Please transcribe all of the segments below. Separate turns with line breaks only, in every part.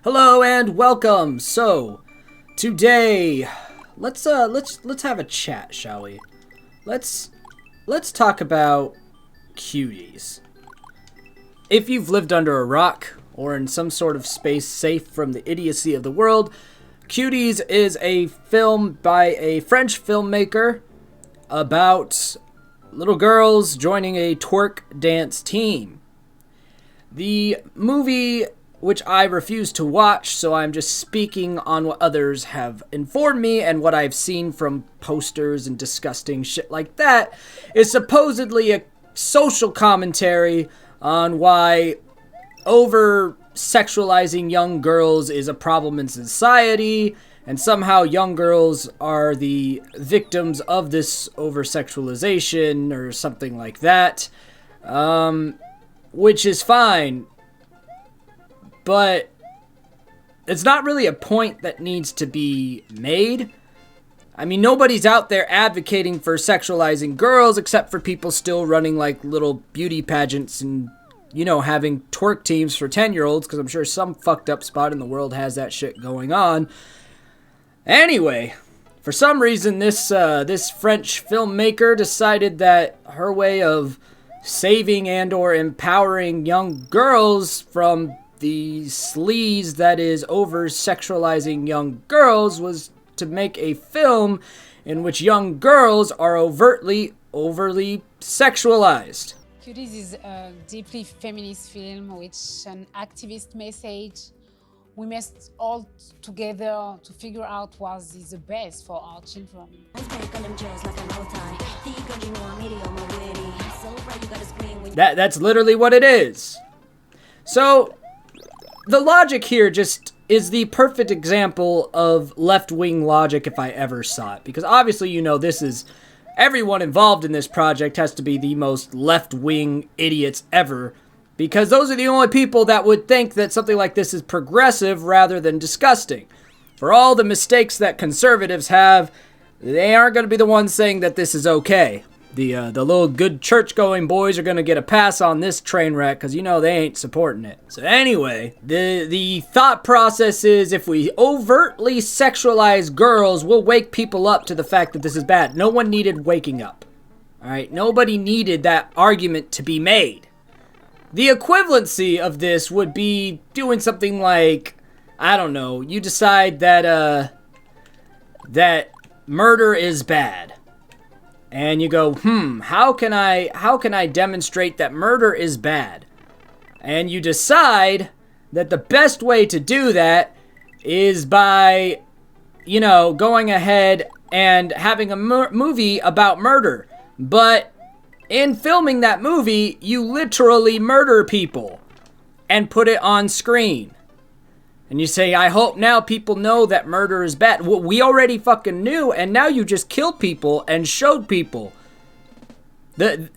Hello and welcome. So, today, let's have a chat, shall we? Let's talk about Cuties. If you've lived under a rock or in some sort of space safe from the idiocy of the world, Cuties is a film by a French filmmaker about little girls joining a twerk dance team. The movie, which I refuse to watch, so I'm just speaking on what others have informed me and what I've seen from posters and disgusting shit like that, is supposedly a social commentary on why over-sexualizing young girls is a problem in society, and somehow young girls are the victims of this over-sexualization or something like that, which is fine. But it's not really a point that needs to be made. I mean, nobody's out there advocating for sexualizing girls except for people still running like little beauty pageants and, you know, having twerk teams for 10-year-olds, because I'm sure some fucked up spot in the world has that shit going on. Anyway, for some reason this French filmmaker decided that her way of saving and or empowering young girls from the sleaze that is over-sexualizing young girls was to make a film in which young girls are overtly sexualized.
Cuties is a deeply feminist film with an activist message. We must all together to figure out what is the best for our children.
That's literally what it is. So, the logic here just is the perfect example of left-wing logic if I ever saw it. Because obviously, you know, everyone involved in this project has to be the most left-wing idiots ever. Because those are the only people that would think that something like this is progressive rather than disgusting. For all the mistakes that conservatives have, they aren't going to be the ones saying that this is okay. The little good church-going boys are going to get a pass on this train wreck because, you know, they ain't supporting it. So anyway, the thought process is if we overtly sexualize girls, we'll wake people up to the fact that this is bad. No one needed waking up. All right? Nobody needed that argument to be made. The equivalency of this would be doing something like, I don't know, you decide that murder is bad. And you go, how can I demonstrate that murder is bad? And you decide that the best way to do that is by, you know, going ahead and having a movie about murder. But in filming that movie, you literally murder people and put it on screen. And you say, I hope now people know that murder is bad. Well, we already fucking knew, and now you just killed people and showed people. That's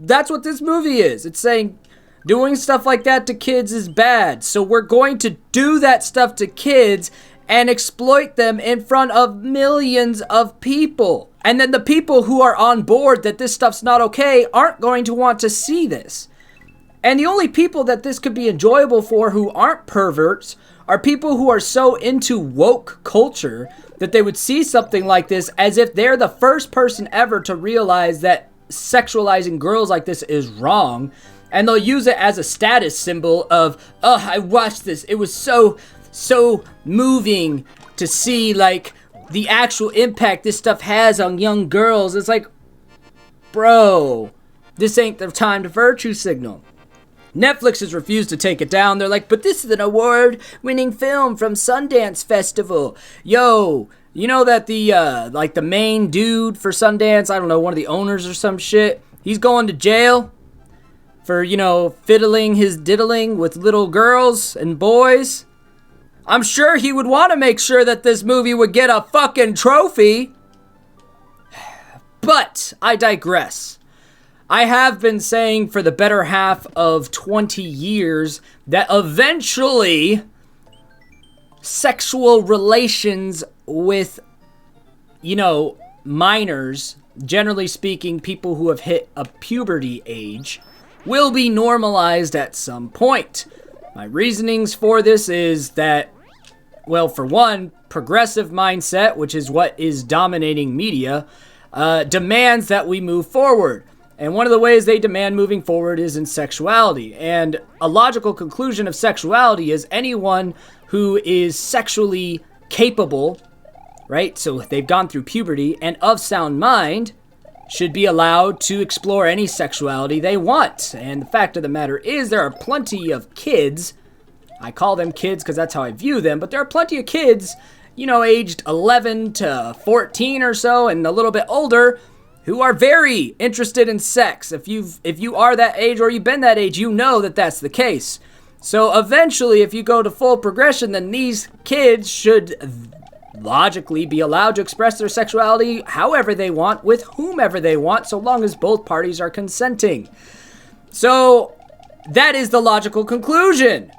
what this movie is. It's saying doing stuff like that to kids is bad. So we're going to do that stuff to kids and exploit them in front of millions of people. And then the people who are on board that this stuff's not okay aren't going to want to see this. And the only people that this could be enjoyable for who aren't perverts are people who are so into woke culture that they would see something like this as if they're the first person ever to realize that sexualizing girls like this is wrong. And they'll use it as a status symbol of, oh, I watched this. It was so moving to see, like, the actual impact this stuff has on young girls. It's like, bro, this ain't the time to virtue signal. Netflix has refused to take it down. They're like, but this is an award-winning film from Sundance Festival. Yo, you know that the main dude for Sundance, I don't know, one of the owners or some shit, he's going to jail for, you know, fiddling his diddling with little girls and boys. I'm sure he would want to make sure that this movie would get a fucking trophy. But I digress. I have been saying for the better half of 20 years that eventually sexual relations with, you know, minors, generally speaking, people who have hit a puberty age, will be normalized at some point. My reasonings for this is that, well, for one, progressive mindset, which is what is dominating media, demands that we move forward. And one of the ways they demand moving forward is in sexuality. And a logical conclusion of sexuality is anyone who is sexually capable, right? So if they've gone through puberty and of sound mind, should be allowed to explore any sexuality they want. And the fact of the matter is there are plenty of kids, I call them kids because that's how I view them, but there are plenty of kids, aged 11 to 14 or so and a little bit older, who are very interested in sex. If you are that age or you've been that age, you know that that's the case. So eventually, if you go to full progression, then these kids should logically be allowed to express their sexuality however they want, with whomever they want, so long as both parties are consenting. So that is the logical conclusion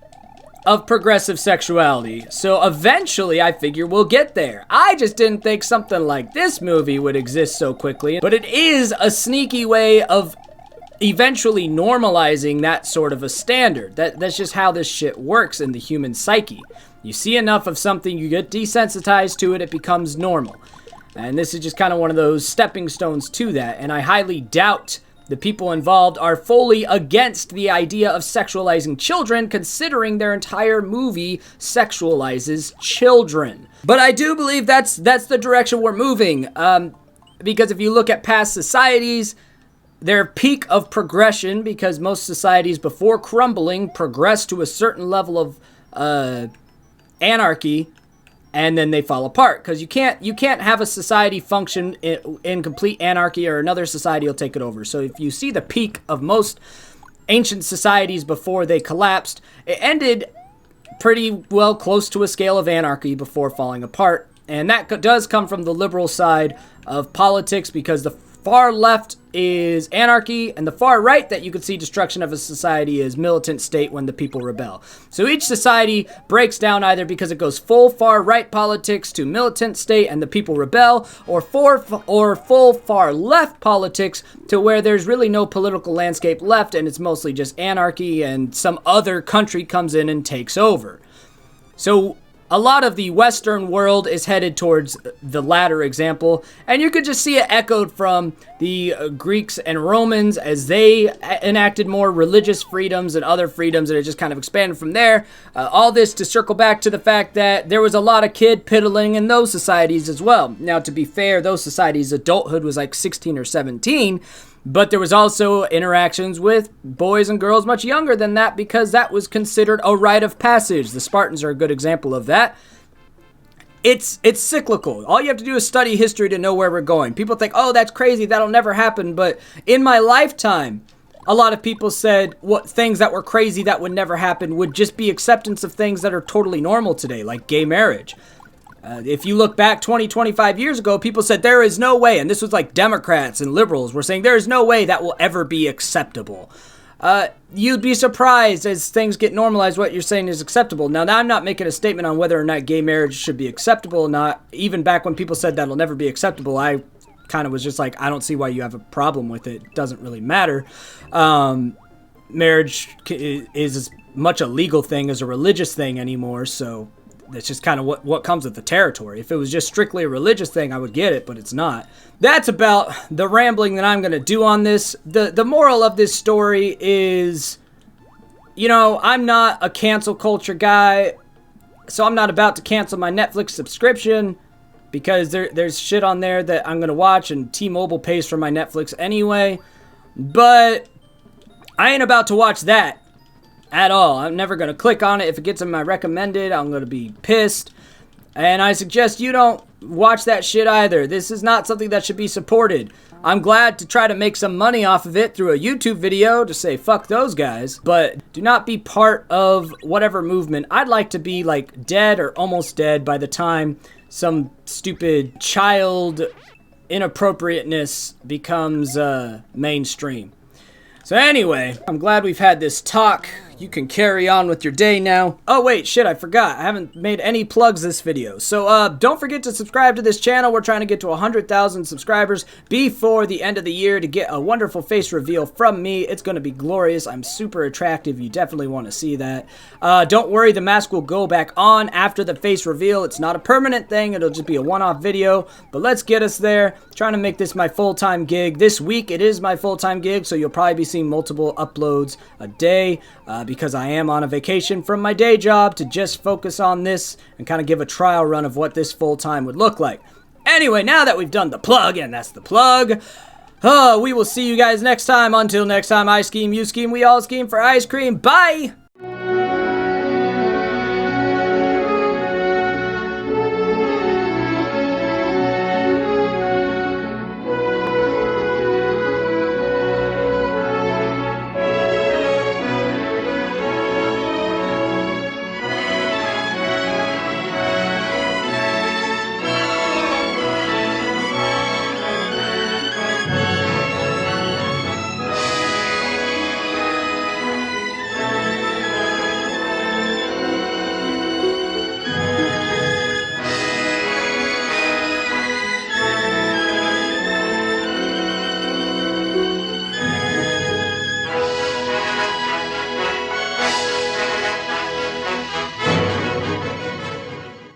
of progressive sexuality. So eventually, I figure we'll get there. I just didn't think something like this movie would exist so quickly, but it is a sneaky way of eventually normalizing that sort of a standard. That's just how this shit works in the human psyche. You see enough of something, you get desensitized to it, it becomes normal. And this is just kind of one of those stepping stones to that, and I highly doubt the people involved are fully against the idea of sexualizing children, considering their entire movie sexualizes children. But I do believe that's the direction we're moving. Because if you look at past societies, their peak of progression, because most societies before crumbling progress to a certain level of anarchy, and then they fall apart, because you can't have a society function in complete anarchy, or another society will take it over. So if you see the peak of most ancient societies before they collapsed, it ended pretty well close to a scale of anarchy before falling apart. And that does come from the liberal side of politics, because the far left is anarchy, and the far right that you could see destruction of a society is militant state when the people rebel. So each society breaks down either because it goes full far right politics to militant state and the people rebel, or full far left politics to where there's really no political landscape left and it's mostly just anarchy and some other country comes in and takes over. So a lot of the Western world is headed towards the latter example, and you could just see it echoed from the Greeks and Romans as they enacted more religious freedoms and other freedoms, and it just kind of expanded from there. All this to circle back to the fact that there was a lot of kid piddling in those societies as well. Now, to be fair, those societies, adulthood was like 16 or 17, but there was also interactions with boys and girls much younger than that, because that was considered a rite of passage. The Spartans are a good example of that. It's cyclical. All you have to do is study history to know where we're going. People think, oh, that's crazy, that'll never happen. But in my lifetime, a lot of people said what things that were crazy that would never happen would just be acceptance of things that are totally normal today, like gay marriage. If you look back 20, 25 years ago, people said there is no way, and this was like Democrats and liberals were saying there is no way that will ever be acceptable. You'd be surprised as things get normalized what you're saying is acceptable. Now I'm not making a statement on whether or not gay marriage should be acceptable or not. Even back when people said that'll never be acceptable, I kind of was just like, I don't see why you have a problem with it. It doesn't really matter. Marriage is as much a legal thing as a religious thing anymore, so that's just kind of what comes with the territory. If it was just strictly a religious thing, I would get it, but it's not. That's about the rambling that I'm going to do on this. The moral of this story is, I'm not a cancel culture guy, so I'm not about to cancel my Netflix subscription, because there's shit on there that I'm going to watch, and T-Mobile pays for my Netflix anyway. But I ain't about to watch that at all. I'm never going to click on it. If it gets in my recommended, I'm going to be pissed. And I suggest you don't watch that shit either. This is not something that should be supported. I'm glad to try to make some money off of it through a YouTube video to say fuck those guys, but do not be part of whatever movement. I'd like to be like dead or almost dead by the time some stupid child inappropriateness becomes mainstream. So anyway, I'm glad we've had this talk. you can carry on with your day now. Oh wait, shit, I forgot. I haven't made any plugs this video. So don't forget to subscribe to this channel. We're trying to get to 100,000 subscribers before the end of the year to get a wonderful face reveal from me. It's going to be glorious. I'm super attractive. You definitely want to see that. Don't worry, the mask will go back on after the face reveal. It's not a permanent thing. It'll just be a one-off video. But let's get us there. Trying to make this my full-time gig. This week it is my full-time gig, so you'll probably be seeing multiple uploads a day because I am on a vacation from my day job to just focus on this and kind of give a trial run of what this full-time would look like. Anyway, now that we've done the plug, and that's the plug, we will see you guys next time. Until next time, I scheme, you scheme, we all scheme for ice cream. Bye!